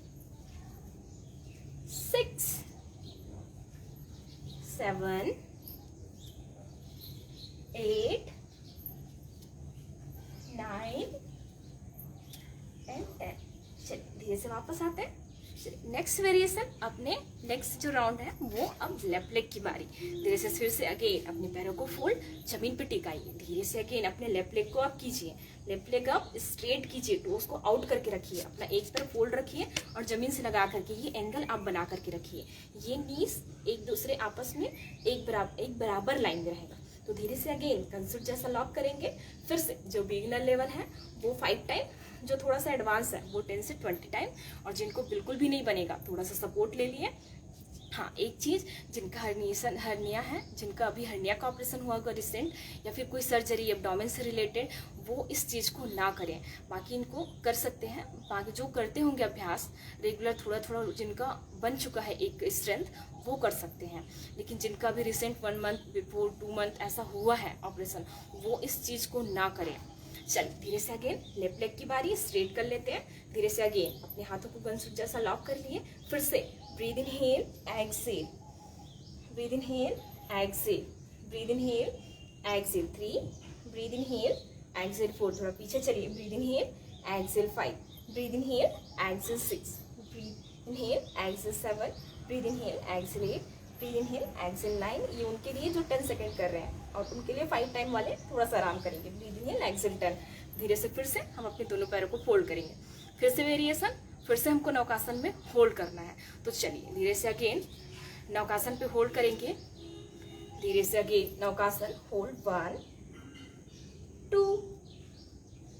Speaker 1: 6 7 8 9 एंड 10। चलिए धीरे से वापस आते हैं। नेक्स्ट वेरिएशन, अपने नेक्स्ट जो राउंड है वो अब लेफ्ट लेग की बारी। धीरे से फिर से अगेन अपने पैरों को फोल्ड, जमीन पे टिकाइए। धीरे से अगेन अपने लेफ्ट लेग को अप कीजिए, लेफ्ट लेग अप स्ट्रेट कीजिए, टोस को आउट करके रखिए, अपना एक पैर फोल्ड रखिए और जमीन से लगा करके ये एंगल आप बना करके रखिए। ये नीज एक दूसरे आपस में एक बराबर लाइन में रहेगा। तो धीरे से अगेन कंसर्ट जैसा लॉक करेंगे। फिर से जो बिगिनर लेवल है वो 5 टाइम, जो थोड़ा सा एडवांस है वो 10 से 20 टाइम, और जिनको बिल्कुल भी नहीं बनेगा थोड़ा सा सपोर्ट ले लिए। हाँ, एक चीज़, जिनका हर्निया है, जिनका अभी हर्निया का ऑपरेशन हुआ होगा रिसेंट, या फिर कोई सर्जरी एब्डोमेन से रिलेटेड, वो इस चीज़ को ना करें। बाकी इनको कर सकते हैं, बाकी जो करते होंगे अभ्यास रेगुलर, थोड़ा थोड़ा जिनका बन चुका है एक स्ट्रेंथ, वो कर सकते हैं। लेकिन जिनका अभी रिसेंट 1 मंथ बिफोर 2 मंथ ऐसा हुआ है ऑपरेशन, वो इस चीज़ को ना करें। चलिए धीरे से अगेन लेफ्ट लेग की बारी, स्ट्रेट कर लेते हैं। धीरे से अगेन अपने हाथों को गनसूट जैसा लॉक कर लिए। फिर से breathe inhale, exhale, breathe inhale, exhale, breathe inhale, exhale 3, breathe inhale, exhale 4, थोड़ा पीछे चलिए, breathe inhale, exhale 5, breathe inhale, exhale 6, breathe inhale, exhale 7, breathe inhale, exhale 8, breathe inhale, exhale 9। ये उनके लिए जो 10 सेकेंड कर रहे हैं, और उनके लिए 5 टाइम वाले थोड़ा सा आराम करेंगे। Breathe inhale, exhale 10। धीरे से फिर से हम अपने दोनों पैरों को फोल्ड करेंगे। फिर से वेरिएशन, फिर से हमको नौकासन में होल्ड करना है। तो चलिए धीरे से अगेन नौकासन पे होल्ड करेंगे। धीरे से अगेन नौकासन होल्ड 1 2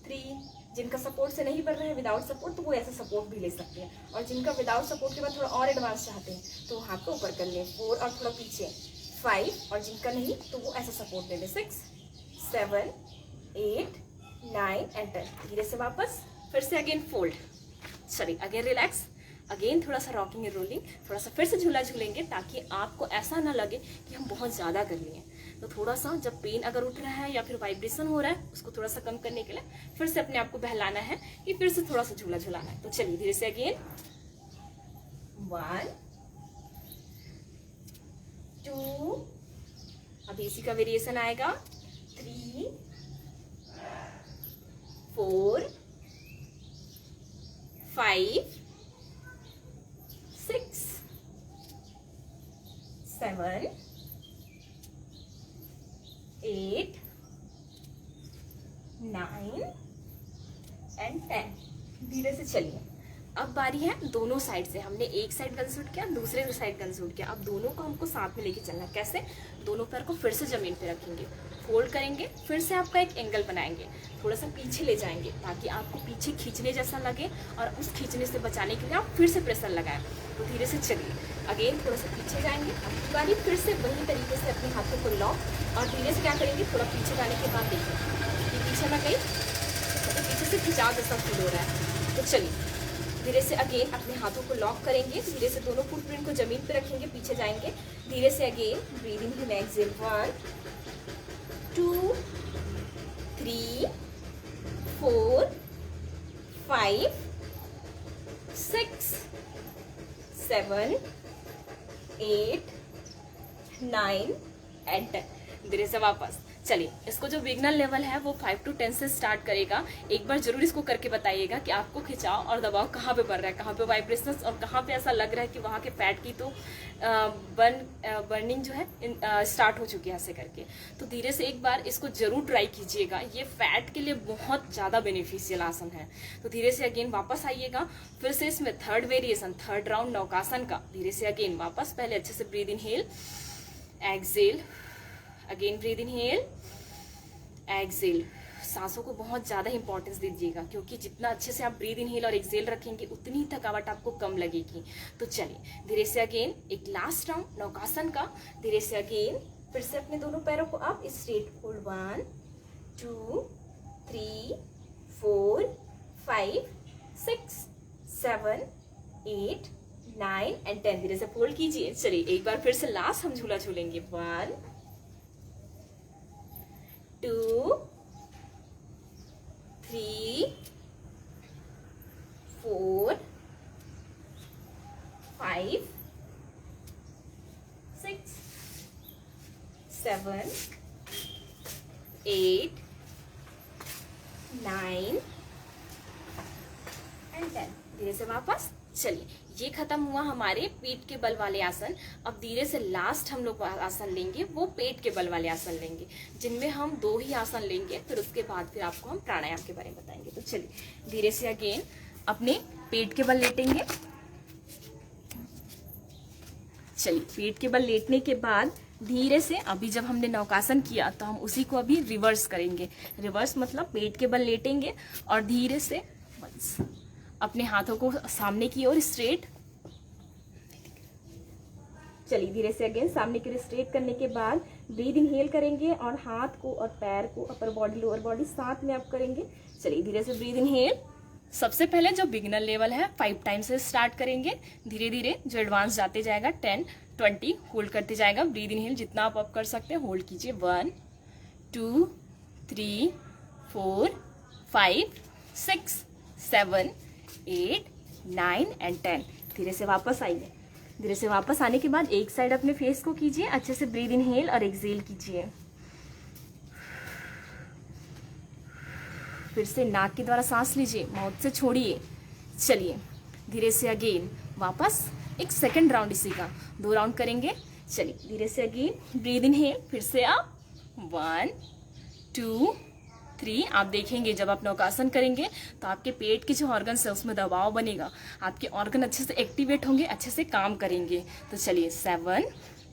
Speaker 1: 3। जिनका सपोर्ट से नहीं बन रहा है, विदाउट सपोर्ट, तो वो ऐसा सपोर्ट भी ले सकते हैं। और जिनका विदाउट सपोर्ट के बाद थोड़ा और एडवांस चाहते हैं तो हाथ को ऊपर कर ले 4 और थोड़ा पीछे 5, और जिनका नहीं तो वो ऐसा सपोर्ट ले ले 6 7 8 9 एंड 10। धीरे से वापस, फिर से अगेन फोल्ड, चलिए अगेन रिलैक्स, अगेन थोड़ा सा रॉकिंग एंड रोलिंग, थोड़ा सा फिर से झूला झूलेंगे ताकि आपको ऐसा ना लगे कि हम बहुत ज़्यादा कर लिए। तो थोड़ा सा जब पेन अगर उठ रहा है या फिर वाइब्रेशन हो रहा है, उसको थोड़ा सा कम करने के लिए फिर से अपने आप को बहलाना है, कि फिर से थोड़ा सा झूला झूलाना है। तो चलिए धीरे से अगेन 1 2, अभी इसी का वेरिएशन आएगा 3 4 5 6 7 8 9 एंड 10। धीरे से चलिए। अब बारी है दोनों साइड से, हमने एक साइड गन शूट किया, दूसरे साइड गन शूट किया। अब दोनों को हमको साथ में लेके चलना है। कैसे? दोनों पैर को फिर से जमीन पे रखेंगे, फोल्ड करेंगे, फिर से आपका एक एंगल बनाएंगे, थोड़ा सा पीछे ले जाएंगे ताकि आपको पीछे खींचने जैसा लगे, और उस खींचने से बचाने के लिए आप फिर से प्रेशर लगाएं। तो धीरे से चलिए, अगेन थोड़ा सा पीछे जाएंगे। अब बारी फिर से वही तरीके से अपने हाथों को लॉक, और धीरे से क्या करेंगे, थोड़ा पीछे जाने के बाद देखिए कि पीछे ना गई, तो पीछे से खिंचाव जैसा फील हो रहा है। तो चलिए धीरे से अगेन अपने हाथों को लॉक करेंगे, धीरे से दोनों फुटप्रिंट को जमीन पे रखेंगे, पीछे जाएंगे। धीरे से again breathe in, exhale 1 2 3 4 5 6 7 8 9 and 10। धीरे से वापस, चलिए, इसको जो बिगनर लेवल है वो 5 to 10 से स्टार्ट करेगा। एक बार जरूर इसको करके बताइएगा कि आपको खिंचाव और दबाव कहाँ पे बढ़ रहा है, कहाँ पे वाइब्रेशंस और कहाँ पे ऐसा लग रहा है कि वहाँ के फैट की तो बर्निंग जो है स्टार्ट हो चुकी है ऐसे करके। तो धीरे से एक बार इसको जरूर ट्राई कीजिएगा, ये फैट के लिए बहुत ज़्यादा बेनिफिशियल आसन है। तो धीरे से अगेन वापस आइएगा, फिर से इसमें third variation, third round naukasana का। धीरे से अगेन वापस, पहले अच्छे से breathe inhale, exhale, again breathe inhale, exhale. सांसों को बहुत ज्यादा इंपॉर्टेंस दीजिएगा, क्योंकि जितना अच्छे से आप ब्रीद इनहेल और एक्सेल रखेंगे उतनी थकावट आपको कम लगेगी। तो चलिए धीरे से अगेन एक लास्ट राउंड नौकासन का। धीरे से अगेन फिर से अपने दोनों पैरों को आप स्ट्रेट होल्ड, 1 2 3 4 5 6 7 8 9 and 10। धीरे से फोल्ड कीजिए। चलिए एक बार फिर से लास्ट हम झूला झूलेंगे, 1 2 3 4 5 6 7 8 9 and 10। धीरे से वापस। चलिए ये खत्म हुआ हमारे पीठ के बल वाले आसन। अब धीरे से लास्ट हम लोग आसन लेंगे, वो पेट के बल वाले आसन लेंगे, जिनमें हम 2 ही आसन लेंगे। फिर उसके बाद फिर आपको हम प्राणायाम के बारे में बताएंगे। तो चलिए धीरे से अगेन अपने पेट के बल लेटेंगे। चलिए पेट के बल लेटने के बाद धीरे से, अभी जब हमने नौकासन किया तो हम उसी को अभी रिवर्स करेंगे। रिवर्स मतलब पेट के बल लेटेंगे और धीरे से अपने हाथों को सामने की ओर स्ट्रेट। चलिए धीरे से अगेन सामने की ओर स्ट्रेट करने के बाद ब्रीद इनहेल करेंगे और हाथ को और पैर को, अपर बॉडी लोअर बॉडी साथ में आप करेंगे। चलिए धीरे से ब्रीद इनहेल। सबसे पहले जो बिगिनर लेवल है 5 टाइम से स्टार्ट करेंगे। धीरे धीरे जो एडवांस जाते जाएगा 10 20 होल्ड करते जाएगा। ब्रीद इनहेल जितना आप कर सकते हैं होल्ड कीजिए, 1 2 3 4 5 6 7 8 9 and 10। धीरे से वापस आइए। धीरे से वापस आने के बाद एक साइड अपने फेस को कीजिए, अच्छे से ब्रीद इनहेल और एक्सेल कीजिए। फिर से नाक के द्वारा सांस लीजिए, माउथ से छोड़िए। चलिए धीरे से अगेन वापस एक सेकंड राउंड, इसी का 2 राउंड करेंगे। चलिए धीरे से अगेन ब्रीद इनहेल, फिर से आप 1 2 3। आप देखेंगे जब आप नौकासन करेंगे तो आपके पेट के जो ऑर्गन्स है उसमें दबाव बनेगा, आपके ऑर्गन अच्छे से एक्टिवेट होंगे, अच्छे से काम करेंगे। तो चलिए 7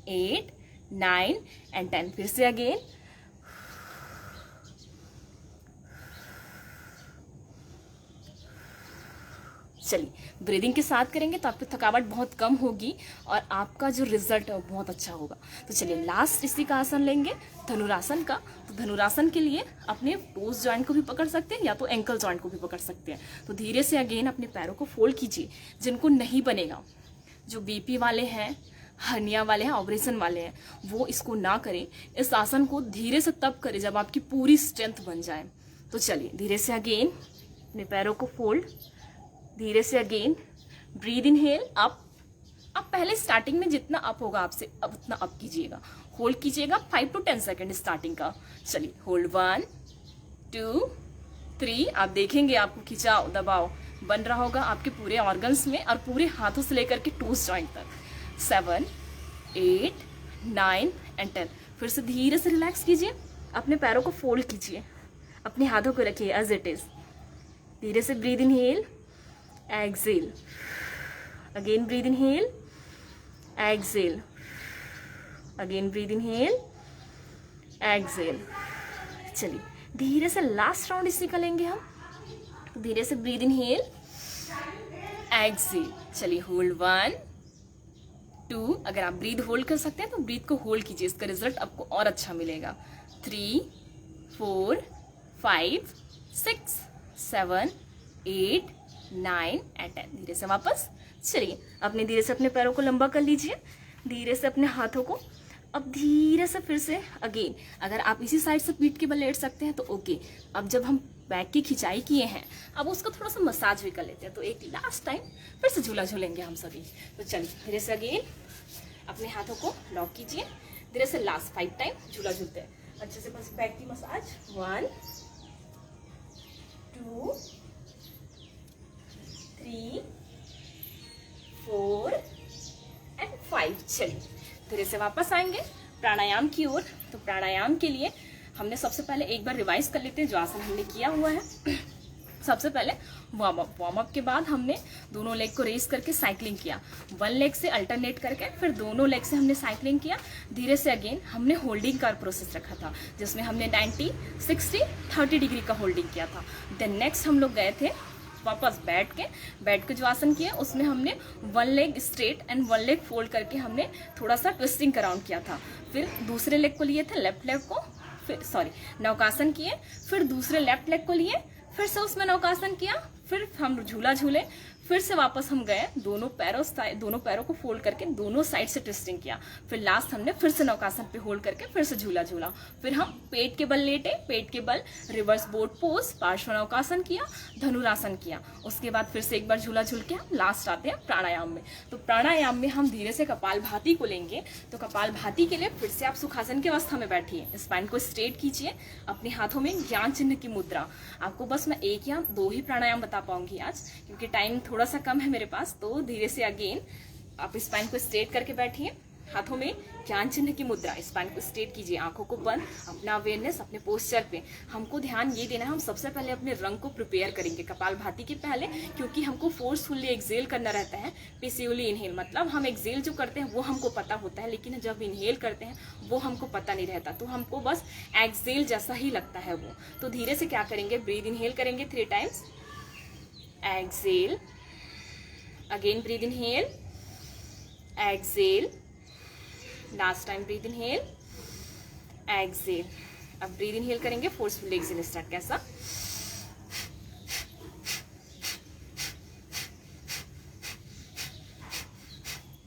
Speaker 1: 8 9 and 10। फिर से अगेन चलिए ब्रीदिंग के साथ करेंगे तो आपकी थकावट बहुत कम होगी और आपका जो रिजल्ट है वो बहुत अच्छा होगा। तो चलिए लास्ट इसी का आसन लेंगे, धनुरासन का। तो धनुरासन के लिए अपने टोज जॉइंट को भी पकड़ सकते हैं या तो एंकल जॉइंट को भी पकड़ सकते हैं। तो धीरे से अगेन अपने पैरों को फोल्ड कीजिए। जिनको नहीं बनेगा, जो बीपी वाले हैं, हर्निया वाले हैं, ऑपरेशन वाले हैं, वो इसको ना करें। इस आसन को धीरे से तब करें जब आपकी पूरी स्ट्रेंथ बन जाए। तो चलिए धीरे से अगेन अपने पैरों को फोल्ड, धीरे से अगेन ब्रीद इनहेल अप। अब पहले स्टार्टिंग में जितना अप होगा आपसे अब उतना अप कीजिएगा, होल्ड कीजिएगा 5 to 10 सेकेंड स्टार्टिंग का। चलिए होल्ड 1 2 3। आप देखेंगे आपको खिंचाव दबाव बन रहा होगा आपके पूरे ऑर्गन्स में और पूरे हाथों से लेकर के टोज जॉइंट तक। 7 8 9 and 10। फिर से धीरे से रिलैक्स कीजिए, अपने पैरों को फोल्ड कीजिए, अपने हाथों को रखिए एज इट इज। धीरे से breathe inhale, exhale, again breathe inhale, exhale, again breathe inhale, exhale. चलिए धीरे से लास्ट राउंड इसी का लेंगे हम। धीरे से ब्रीद इनहेल, एक्सेल। चलिए होल्ड 1 2। अगर आप ब्रीद होल्ड कर सकते हैं तो ब्रीद को होल्ड कीजिए, इसका रिजल्ट आपको और अच्छा मिलेगा। 3 4 5 6 7 8 9 and 10। धीरे से वापस। चलिए अपने धीरे से अपने पैरों को लंबा कर लीजिए, धीरे से अपने हाथों को। अब धीरे से फिर से अगेन, अगर आप इसी साइड से पीठ के बल लेट सकते हैं तो ओके। अब जब हम बैक की खिंचाई किए हैं अब उसका थोड़ा सा मसाज भी कर लेते हैं। तो एक लास्ट टाइम फिर से झूला झूलेंगे हम सभी। तो चलिए धीरे से अगेन अपने हाथों को लॉक कीजिए, धीरे से लास्ट 5 टाइम झूला झूलते हैं। अच्छे से बस बैक की मसाज। 1 2 3 4 एंड 5। चलिए धीरे से वापस आएंगे प्राणायाम की ओर। तो प्राणायाम के लिए हमने सबसे पहले एक बार रिवाइज कर लेते हैं जो आसन हमने किया हुआ है। सबसे पहले वार्म अप के बाद हमने दोनों लेग को रेस करके साइकिलिंग किया, वन लेग से अल्टरनेट करके, फिर दोनों लेग से हमने साइकिलिंग किया। धीरे से अगेन हमने होल्डिंग का प्रोसेस रखा था जिसमें हमने 90 60 30 डिग्री का होल्डिंग किया था। देन नेक्स्ट हम लोग गए थे वापस बैठ के जो आसन किया उसमें हमने one leg straight and one leg fold करके हमने थोड़ा सा ट्विस्टिंग अराउंड किया था। फिर दूसरे लेग को लिए थे लेफ्ट लेग को, फिर नौकासन किए, फिर दूसरे लेफ्ट लेग को लिए, फिर से उसमें नौकासन किया, फिर हम झूला झूले, फिर से वापस हम गए दोनों पैरों को फोल्ड करके दोनों साइड से ट्विस्टिंग किया, फिर लास्ट हमने फिर से नौकासन पे होल्ड करके फिर से झूला झूला, फिर हम पेट के बल लेटे, पेट के बल रिवर्स बोट पोज, पार्श्व नौकासन किया, धनुरासन किया। उसके बाद फिर से एक बार झूला झूल के हम लास्ट आते हैं प्राणायाम में। तो प्राणायाम में हम धीरे से कपालभाति को लेंगे। तो कपालभाति के लिए फिर से आप सुखासन की अवस्था में बैठिए, स्पाइन को स्ट्रेट कीजिए, अपने हाथों में ज्ञान चिन्ह की मुद्रा। आपको बस मैं 1 या 2 ही प्राणायाम बता पाऊंगी आज क्योंकि टाइम थोड़ा सा कम है मेरे पास। तो धीरे से अगेन आप स्पाइन को स्ट्रेट करके बैठिए, हाथों में ज्ञान चिन्ह की मुद्रा, स्पाइन को स्ट्रेट कीजिए, आंखों को बंद, अपना अवेयरनेस अपने पोस्चर पे। हमको ध्यान ये देना है, हम सबसे पहले अपने रंग को प्रिपेयर करेंगे कपालभाति के पहले, क्योंकि हमको फोर्सफुली एक्सेल करना रहता है। पेसिवली इनहेल मतलब हम एक्सेल जो करते हैं वो हमको पता होता है, लेकिन जब इनहेल करते हैं वो हमको पता नहीं रहता, तो हमको बस एक्सेल जैसा ही लगता है वो। तो धीरे से क्या करेंगे, ब्रीद इनहेल करेंगे 3 times, exhale, again breathe inhale, exhale, last time breathe inhale, exhale. अब ब्रीद इनहेल करेंगे, फोर्सफुल एक्सेल स्टार्ट। कैसा,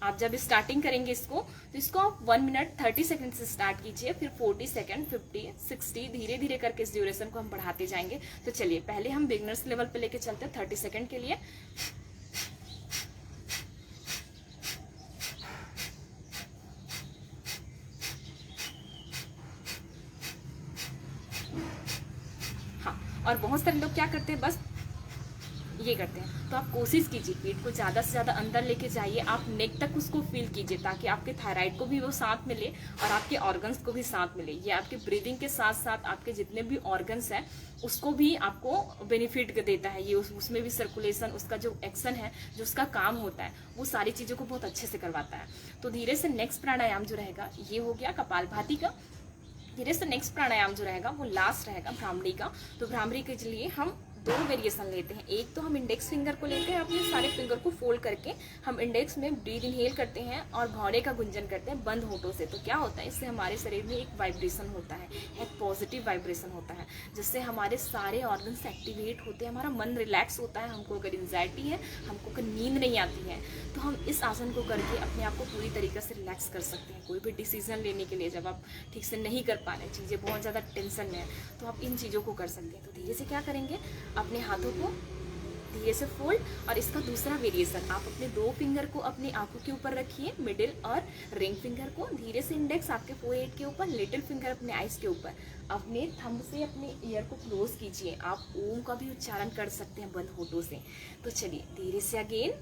Speaker 1: आप जब स्टार्टिंग करेंगे इसको तो इसको आप 1 मिनट 30 सेकंड से स्टार्ट कीजिए, फिर 40 सेकंड, 50, 60, धीरे धीरे करके इस ड्यूरेशन को हम बढ़ाते जाएंगे। तो चलिए पहले हम बिगनर्स लेवल पे लेके चलते हैं 30 सेकंड के लिए। हाँ, और बहुत सारे लोग क्या करते हैं, बस ये करते हैं। तो आप कोशिश कीजिए पेट को ज़्यादा से ज़्यादा अंदर लेके जाइए, आप नेक तक उसको फील कीजिए ताकि आपके थायराइड को भी वो साथ मिले और आपके ऑर्गन्स को भी साथ मिले। ये आपके ब्रीदिंग के साथ साथ आपके जितने भी ऑर्गन्स हैं उसको भी आपको बेनिफिट देता है। ये उसमें भी सर्कुलेशन, उसका जो एक्शन है, जो उसका काम होता है, वो सारी चीज़ों को बहुत अच्छे से करवाता है। तो धीरे से नेक्स्ट प्राणायाम जो रहेगा ये हो गया कपालभाति का। धीरे से नेक्स्ट प्राणायाम जो रहेगा वो लास्ट रहेगा भ्रामरी का। तो भ्रामरी के लिए हम 2 वेरिएशन लेते हैं। एक तो हम इंडेक्स फिंगर को लेते हैं, अपने सारे फिंगर को फोल्ड करके हम इंडेक्स में ब्रीद इनहेल करते हैं और भौरे का गुंजन करते हैं बंद होठों से। तो क्या होता है, इससे हमारे शरीर में एक वाइब्रेशन होता है, एक पॉजिटिव वाइब्रेशन होता है, जिससे हमारे सारे ऑर्गन्स एक्टिवेट होते हैं, हमारा मन रिलैक्स होता है। हमको अगर एंजाइटी है, हमको अगर नींद नहीं आती है, तो हम इस आसन को करके अपने आप को पूरी तरीके से रिलैक्स कर सकते हैं। कोई भी डिसीजन लेने के लिए जब आप ठीक से नहीं कर पा रहे, चीज़ें बहुत ज़्यादा टेंशन में है, तो आप इन चीज़ों को कर सकते हैं। तो धीरे से क्या करेंगे, अपने हाथों को धीरे से फोल्ड, और इसका दूसरा वेरिएशन आप अपने 2 फिंगर को अपनी आंखों के ऊपर रखिए, मिडिल और रिंग फिंगर को धीरे से इंडेक्स आपके फोरहेड के ऊपर, लिटिल फिंगर अपने आइज के ऊपर, अपने थंब से अपने ईयर को क्लोज कीजिए। आप ओम का भी उच्चारण कर सकते हैं बंद होठों से। तो चलिए धीरे से अगेन,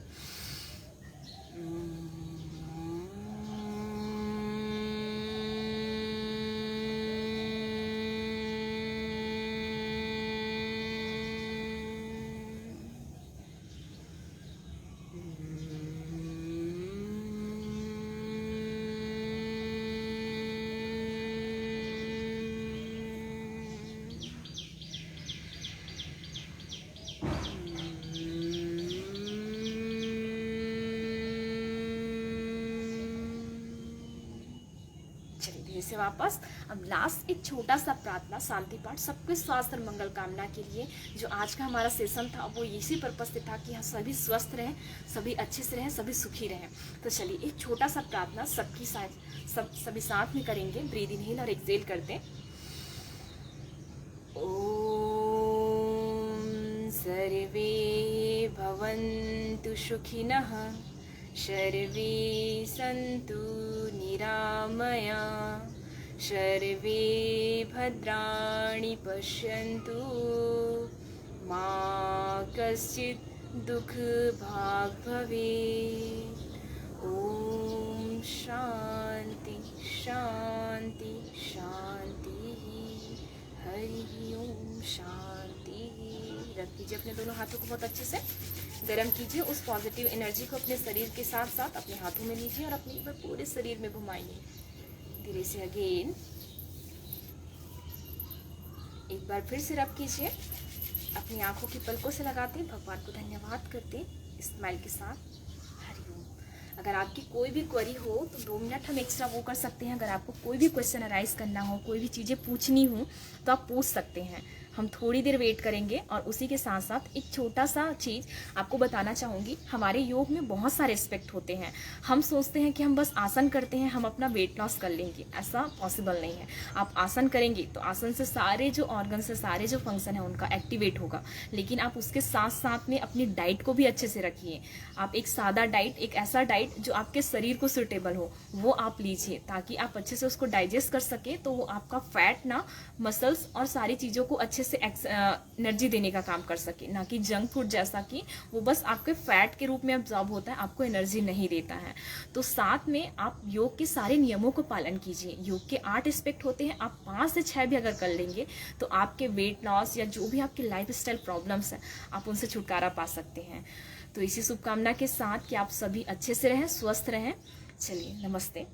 Speaker 1: से वापस। अब लास्ट एक छोटा सा प्रार्थना शांति पाठ सबके स्वास्थ्य और मंगल कामना के लिए। जो आज का हमारा सेशन था वो इसी पर्पज से था कि हम सभी स्वस्थ रहें, सभी अच्छे से रहें, सभी सुखी रहें। तो चलिए एक छोटा सा प्रार्थना सभी साथ में करेंगे। ब्रीद इनहेल और एक्सेल करते हैं। ओम सर्वे भवन्तु सुखिनः, सर्वे सन्तु निरामया, सर्वे भद्राणि पश्यन्तु मा कश्चित् दुःखभाग् भवेत्। ओम शांति शांति शांति। हरि ओम शांति। रख कीजिए अपने दोनों हाथों को बहुत अच्छे से, गर्म कीजिए। उस पॉजिटिव एनर्जी को अपने शरीर के साथ साथ अपने हाथों में लीजिए और अपने ऊपर पूरे शरीर में घुमाइए धीरे से। अगेन एक बार फिर से रब कीजिए। अपनी आंखों की पलकों से लगाते भगवान को धन्यवाद करते स्माइल के साथ। हरिओम। अगर आपकी कोई भी क्वेरी हो तो 2 मिनट हम एक्स्ट्रा वो कर सकते हैं। अगर आपको कोई भी क्वेश्चन अराइज करना हो, कोई भी चीज़ें पूछनी हो तो आप पूछ सकते हैं। हम थोड़ी देर वेट करेंगे और उसी के साथ साथ एक छोटा सा चीज़ आपको बताना चाहूँगी। हमारे योग में बहुत सारे एस्पेक्ट होते हैं। हम सोचते हैं कि हम बस आसन करते हैं, हम अपना वेट लॉस कर लेंगे। ऐसा पॉसिबल नहीं है। आप आसन करेंगे तो आसन से सारे जो ऑर्गन से सारे जो फंक्शन है उनका एक्टिवेट होगा, लेकिन आप उसके साथ साथ में अपनी डाइट को भी अच्छे से रखिए। आप एक सादा डाइट, एक ऐसा डाइट जो आपके शरीर को सूटेबल हो वो आप लीजिए, ताकि आप अच्छे से उसको डाइजेस्ट कर सके। तो वो आपका फैट ना मसल्स और सारी चीज़ों को अच्छे से एनर्जी देने का काम कर सके, ना कि जंक फूड जैसा कि वो बस आपके फैट के रूप में अब्जॉर्ब होता है, आपको एनर्जी नहीं देता है। तो साथ में आप योग के सारे नियमों को पालन कीजिए। योग के 8 एस्पेक्ट होते हैं, आप 5 से 6 भी अगर कर लेंगे तो आपके वेट लॉस या जो भी आपके लाइफ स्टाइल प्रॉब्लम्स हैं आप उनसे छुटकारा पा सकते हैं। तो इसी शुभकामना के साथ कि आप सभी अच्छे से रहें, स्वस्थ रहें। चलिए, नमस्ते।